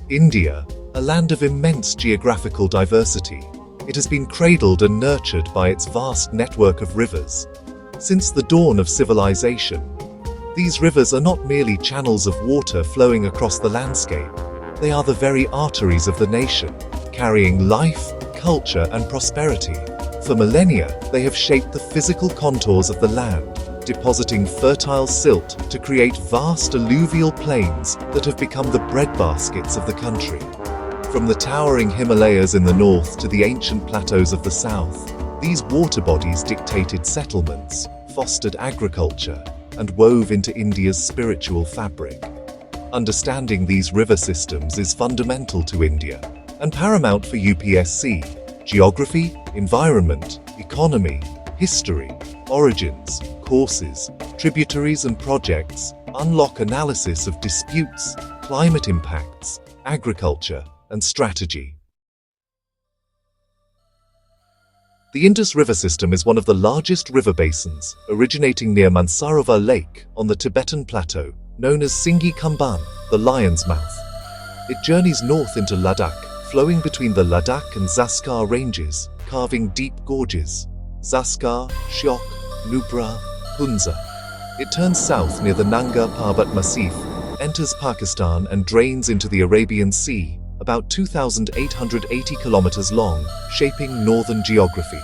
India, a land of immense geographical diversity, it has been cradled and nurtured by its vast network of rivers. Since the dawn of civilization, these rivers are not merely channels of water flowing across the landscape, they are the very arteries of the nation, carrying life, culture, and prosperity. For millennia, they have shaped the physical contours of the land, depositing fertile silt to create vast alluvial plains that have become the breadbaskets of the country. From the towering Himalayas in the north to the ancient plateaus of the south, these water bodies dictated settlements, fostered agriculture, and wove into India's spiritual fabric. Understanding these river systems is fundamental to India and paramount for UPSC. Geography, environment, economy, history, origins, courses, tributaries and projects unlock analysis of disputes, climate impacts, agriculture, and strategy. The Indus River system is one of the largest river basins, originating near Mansarovar Lake on the Tibetan plateau, known as Singhi Kamban, the Lion's Mouth. It journeys north into Ladakh, flowing between the Ladakh and Zanskar ranges, carving deep gorges. Zanskar, Shyok, Nubra, Hunza. It turns south near the Nanga Parbat Massif, enters Pakistan and drains into the Arabian Sea, about 2,880 kilometers long, shaping northern geography.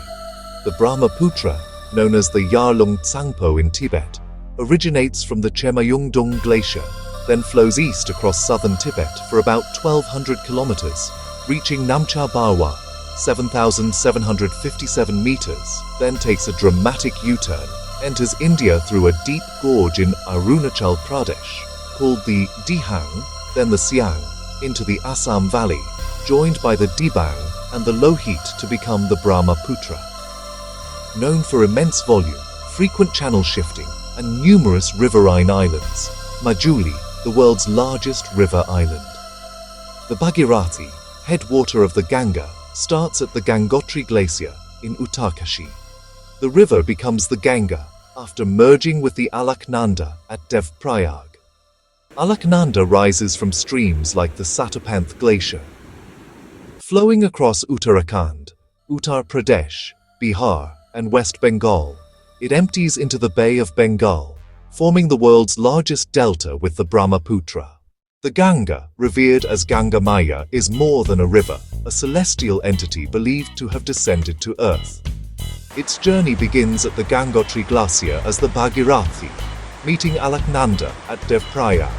The Brahmaputra, known as the Yarlung Tsangpo in Tibet, originates from the Chemayungdung Glacier, then flows east across southern Tibet for about 1,200 kilometers, reaching Namcha Barwa, 7,757 meters, then takes a dramatic U-turn, enters India through a deep gorge in Arunachal Pradesh, called the Dihang, then the Siang, into the Assam Valley, joined by the Dibang and the Lohit to become the Brahmaputra. Known for immense volume, frequent channel shifting, and numerous riverine islands, Majuli, the world's largest river island. The Bhagirathi, headwater of the Ganga, starts at the Gangotri Glacier in Uttarkashi. The river becomes the Ganga after merging with the Alaknanda at Devprayag. Alaknanda rises from streams like the Satapanth Glacier. Flowing across Uttarakhand, Uttar Pradesh, Bihar, and West Bengal, it empties into the Bay of Bengal, forming the world's largest delta with the Brahmaputra. The Ganga, revered as Ganga Maya, is more than a river, a celestial entity believed to have descended to earth. Its journey begins at the Gangotri Glacier as the Bhagirathi, meeting Alaknanda at Devprayag.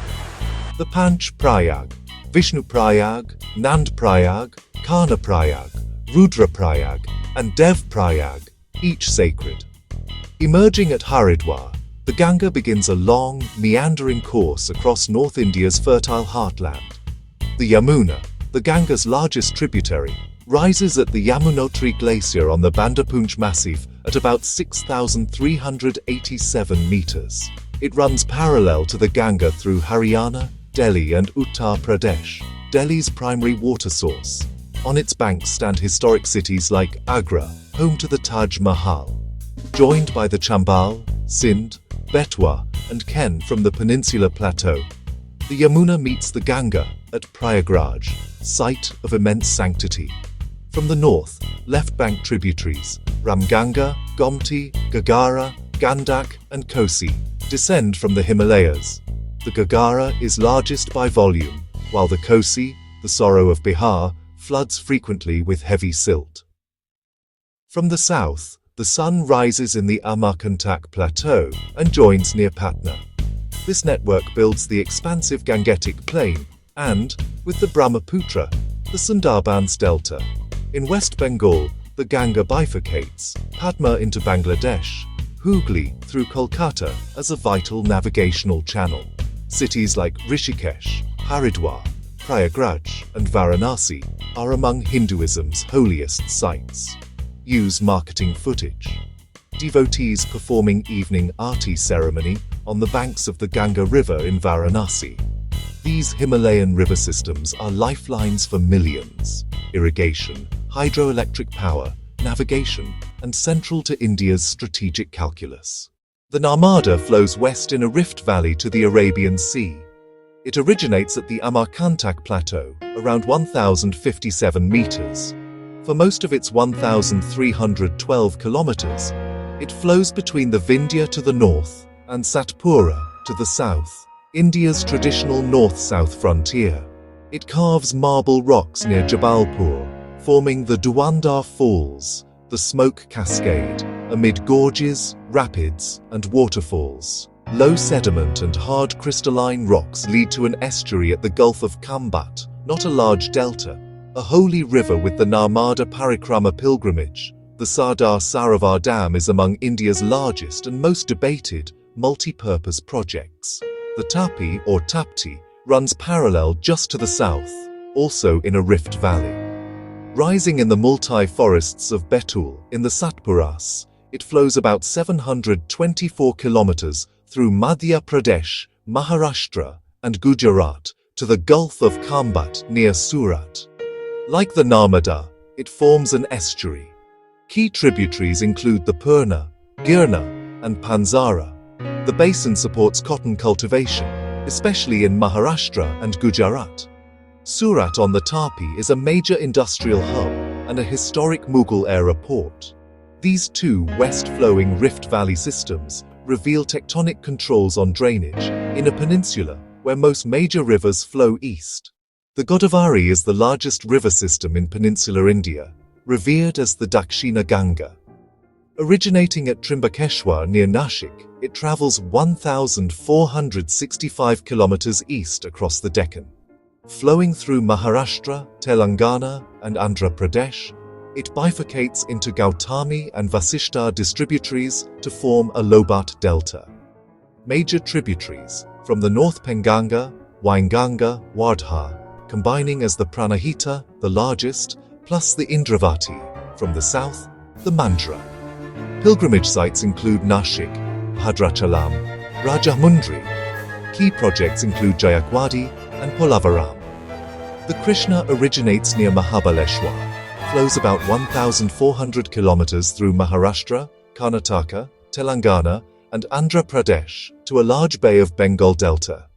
The Panch Prayag, Vishnu Prayag, Nand Prayag, Karna Prayag, Rudra Prayag, and Dev Prayag, each sacred. Emerging at Haridwar, the Ganga begins a long, meandering course across North India's fertile heartland. The Yamuna, the Ganga's largest tributary, rises at the Yamunotri Glacier on the Bandapunch Massif at about 6,387 meters. It runs parallel to the Ganga through Haryana, Delhi and Uttar Pradesh, Delhi's primary water source. On its banks stand historic cities like Agra, home to the Taj Mahal. Joined by the Chambal, Sindh, Betwa, and Ken from the Peninsular Plateau, the Yamuna meets the Ganga at Prayagraj, site of immense sanctity. From the north, left bank tributaries, Ramganga, Gomti, Gagara, Gandak, and Kosi, descend from the Himalayas. The Gagara is largest by volume, while the Kosi, the sorrow of Bihar, floods frequently with heavy silt. From the south, the sun rises in the Amarkantak Plateau and joins near Patna. This network builds the expansive Gangetic Plain and, with the Brahmaputra, the Sundarbans Delta. In West Bengal, the Ganga bifurcates, Padma into Bangladesh, Hooghly through Kolkata as a vital navigational channel. Cities like Rishikesh, Haridwar, Prayagraj, and Varanasi are among Hinduism's holiest sites. Use marketing footage. Devotees performing evening aarti ceremony on the banks of the Ganga River in Varanasi. These Himalayan river systems are lifelines for millions. Irrigation, hydroelectric power, navigation, and central to India's strategic calculus. The Narmada flows west in a rift valley to the Arabian Sea. It originates at the Amarkantak Plateau, around 1,057 meters. For most of its 1,312 kilometers, it flows between the Vindhya to the north and Satpura to the south, India's traditional north-south frontier. It carves marble rocks near Jabalpur, forming the Dhuandar Falls, the Smoke Cascade, amid gorges, rapids, and waterfalls. Low sediment and hard crystalline rocks lead to an estuary at the Gulf of Kambat, not a large delta. A holy river with the Narmada Parikrama pilgrimage, the Sardar Sarovar Dam is among India's largest and most debated multi-purpose projects. The Tapi or Tapti runs parallel just to the south, also in a rift valley. Rising in the multi forests of Betul in the Satpuras, it flows about 724 kilometers through Madhya Pradesh, Maharashtra, and Gujarat to the Gulf of Kambat near Surat. Like the Narmada, it forms an estuary. Key tributaries include the Purna, Girna, and Panzara. The basin supports cotton cultivation, especially in Maharashtra and Gujarat. Surat on the Tapi is a major industrial hub and a historic Mughal-era port. These two west-flowing Rift Valley systems reveal tectonic controls on drainage in a peninsula where most major rivers flow east. The Godavari is the largest river system in peninsular India, revered as the Dakshina Ganga. Originating at Trimbakeshwar near Nashik, it travels 1,465 kilometers east across the Deccan. Flowing through Maharashtra, Telangana, and Andhra Pradesh, it bifurcates into Gautami and Vasishta distributaries to form a Lobat delta. Major tributaries from the north Penganga, Wainganga, Wardha, combining as the Pranahita, the largest, plus the Indravati, from the south, the Mandra. Pilgrimage sites include Nashik, Bhadrachalam, Rajahmundry. Key projects include Jayakwadi and Polavaram. The Krishna originates near Mahabaleshwar, flows about 1,400 kilometers through Maharashtra, Karnataka, Telangana, and Andhra Pradesh to a large Bay of Bengal delta.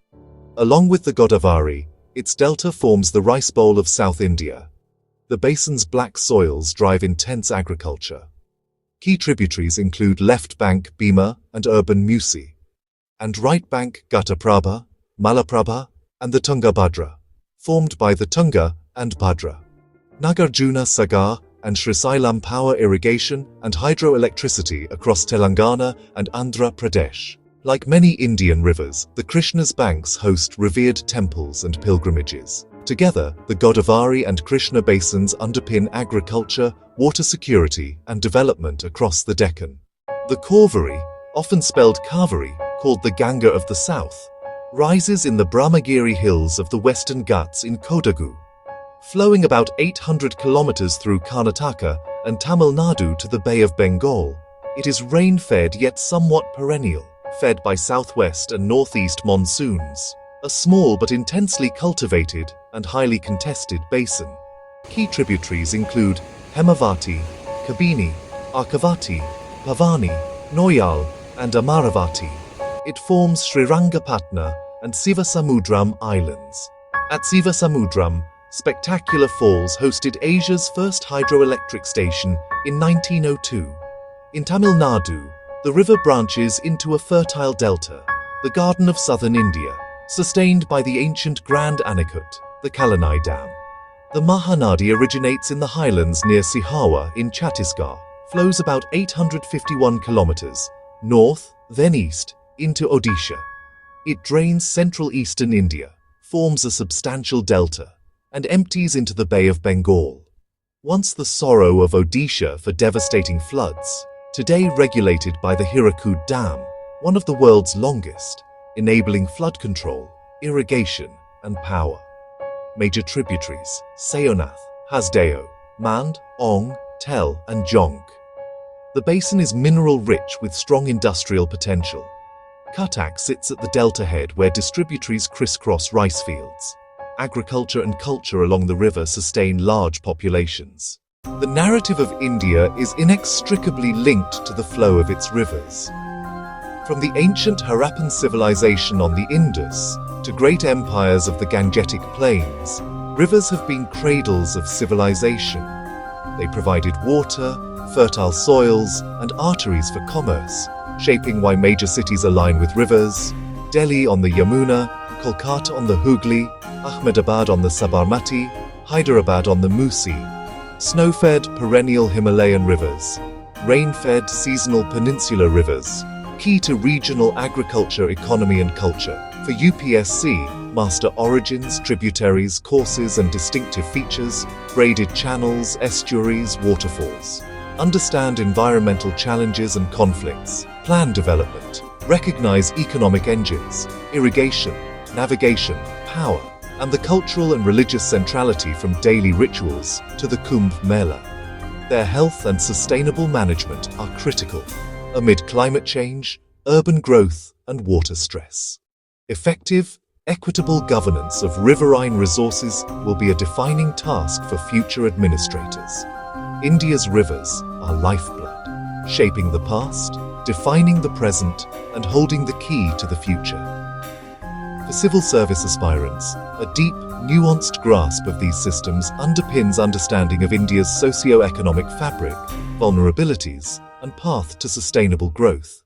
Along with the Godavari, its delta forms the rice bowl of South India. The basin's black soils drive intense agriculture. Key tributaries include left bank Bhima and urban Musi, and right bank Ghataprabha, Malaprabha, and the Tungabhadra, formed by the Tunga and Bhadra. Nagarjuna Sagar and Srisailam power irrigation and hydroelectricity across Telangana and Andhra Pradesh. Like many Indian rivers, the Krishna's banks host revered temples and pilgrimages. Together, the Godavari and Krishna basins underpin agriculture, water security, and development across the Deccan. The Kauveri, often spelled Kaveri, called the Ganga of the South, rises in the Brahmagiri hills of the Western Ghats in Kodagu. Flowing about 800 kilometers through Karnataka and Tamil Nadu to the Bay of Bengal, it is rain-fed yet somewhat perennial, fed by southwest and northeast monsoons. A small but intensely cultivated and highly contested basin. Key tributaries include Hemavati, Kabini, Arkavati, Bhavani, Noyal, and Amaravati. It forms Srirangapatna and Sivasamudram islands. At Sivasamudram, spectacular falls hosted Asia's first hydroelectric station in 1902. In Tamil Nadu, the river branches into a fertile delta, the Garden of Southern India, sustained by the ancient Grand Anikut, the Kalanai Dam. The Mahanadi originates in the highlands near Sihawa in Chhattisgarh, flows about 851 kilometers, north, then east, into Odisha. It drains central eastern India, forms a substantial delta, and empties into the Bay of Bengal. Once the sorrow of Odisha for devastating floods, today regulated by the Hirakud Dam, one of the world's longest, enabling flood control, irrigation, and power. Major tributaries: Sayonath, Hasdeo, Mand, Ong, Tel, and Jonk. The basin is mineral-rich with strong industrial potential. Cuttack sits at the delta head where distributaries crisscross rice fields. Agriculture and culture along the river sustain large populations. The narrative of India is inextricably linked to the flow of its rivers. From the ancient Harappan civilization on the Indus to great empires of the Gangetic Plains, rivers have been cradles of civilization. They provided water, fertile soils, and arteries for commerce, shaping why major cities align with rivers: Delhi on the Yamuna, Kolkata on the Hooghly, Ahmedabad on the Sabarmati, Hyderabad on the Musi. Snow-fed perennial Himalayan rivers, rain-fed seasonal peninsular rivers, key to regional agriculture, economy and culture. For UPSC, master origins, tributaries, courses and distinctive features, braided channels, estuaries, waterfalls. Understand environmental challenges and conflicts. Plan development. Recognize economic engines, irrigation, navigation, power, and the cultural and religious centrality from daily rituals to the Kumbh Mela. Their health and sustainable management are critical amid climate change, urban growth, and water stress. Effective, equitable governance of riverine resources will be a defining task for future administrators. India's rivers are lifeblood, shaping the past, defining the present, and holding the key to the future. For civil service aspirants, a deep, nuanced grasp of these systems underpins understanding of India's socio-economic fabric, vulnerabilities, and path to sustainable growth.